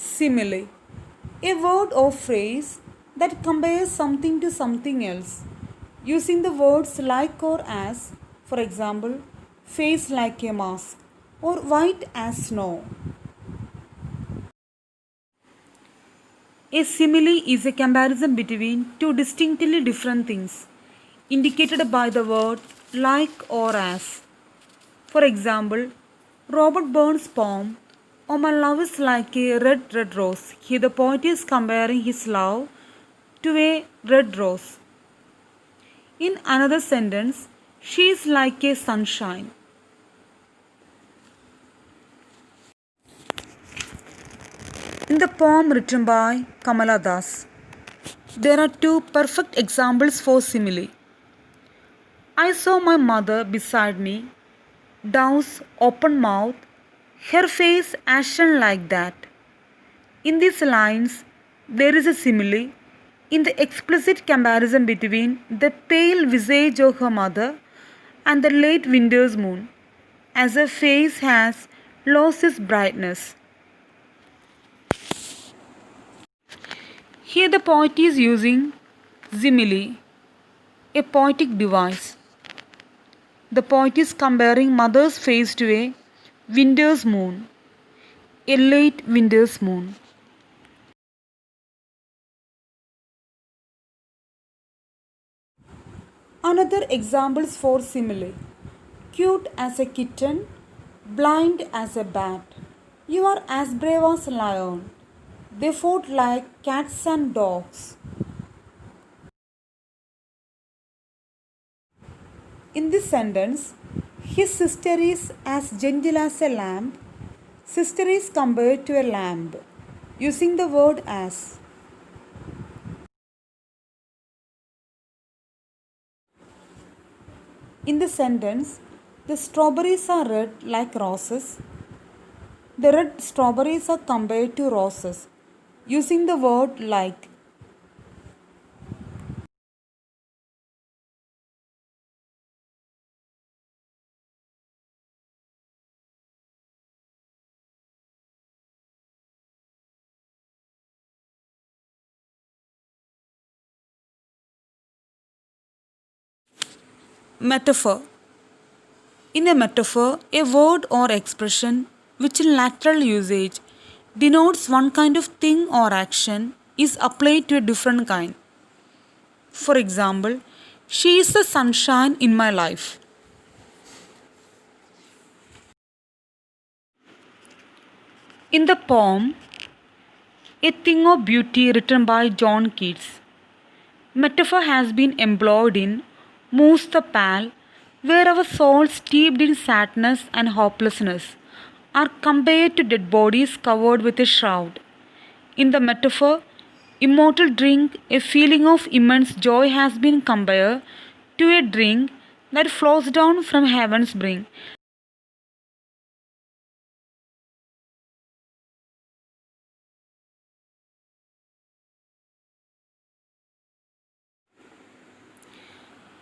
Simile. A word or phrase that compares something to something else. Using the words like or as, for example, face like a mask or white as snow. A simile is a comparison between two distinctly different things, indicated by the word like or as. For example, Robert Burns' poem, Oh My Love is Like a Red, Red Rose. Here the poet is comparing his love to a red rose. In another sentence, she is like a sunshine. In the poem written by Kamala Das, there are two perfect examples for simile. I saw my mother beside me, Dow's open mouth, her face ashen like that. In these lines, there is a simile in the explicit comparison between the pale visage of her mother and the late winter's moon, as her face has lost its brightness. Here, the poet is using simile, a poetic device. The poet is comparing mother's face to a winter's moon, a late winter's moon. Another examples for simile. Cute as a kitten, blind as a bat. You are as brave as a lion. They fought like cats and dogs. In this sentence, his sister is as gentle as a lamb. Sister is compared to a lamb, using the word as. In the sentence, the strawberries are red like roses. The red strawberries are compared to roses, using the word like. Metaphor. In a metaphor, a word or expression which in lateral usage denotes one kind of thing or action is applied to a different kind. For example, she is the sunshine in my life. In the poem, A Thing of Beauty, written by John Keats, metaphor has been employed in Moose the Pal, where our souls steeped in sadness and hopelessness are compared to dead bodies covered with a shroud. In the metaphor, immortal drink, a feeling of immense joy has been compared to a drink that flows down from heaven's brink.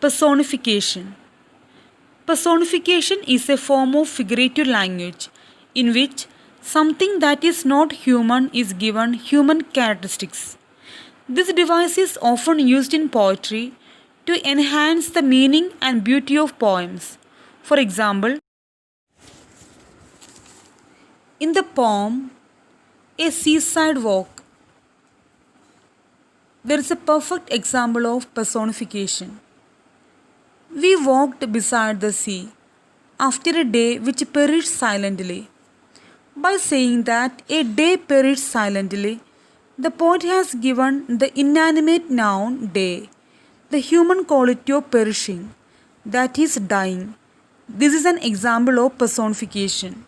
Personification. Personification is a form of figurative language in which something that is not human is given human characteristics. This device is often used in poetry to enhance the meaning and beauty of poems. For example, in the poem A Seaside Walk, there is a perfect example of personification. We walked beside the sea after a day which perished silently. By saying that a day perished silently, the poet has given the inanimate noun day the human quality of perishing, that is, dying. This is an example of personification.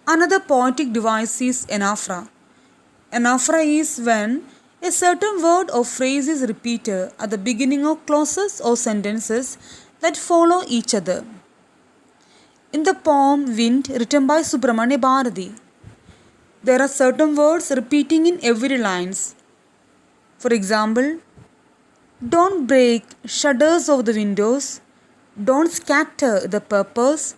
Another poetic device is anaphora. Anaphora is when a certain word or phrase is repeated at the beginning of clauses or sentences that follow each other. In the poem Wind, written by Subramanya Bharati, there are certain words repeating in every line. For example, don't break shutters of the windows, don't scatter the papers,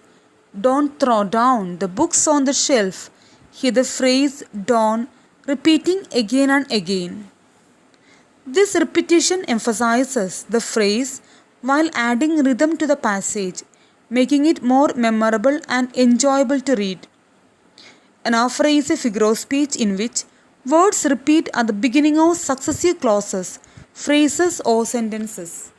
don't throw down the books on the shelf. Hear the phrase don't repeating again and again. This repetition emphasizes the phrase while adding rhythm to the passage, making it more memorable and enjoyable to read. Anaphora is a figure of speech in which words repeat at the beginning of successive clauses, phrases, or sentences.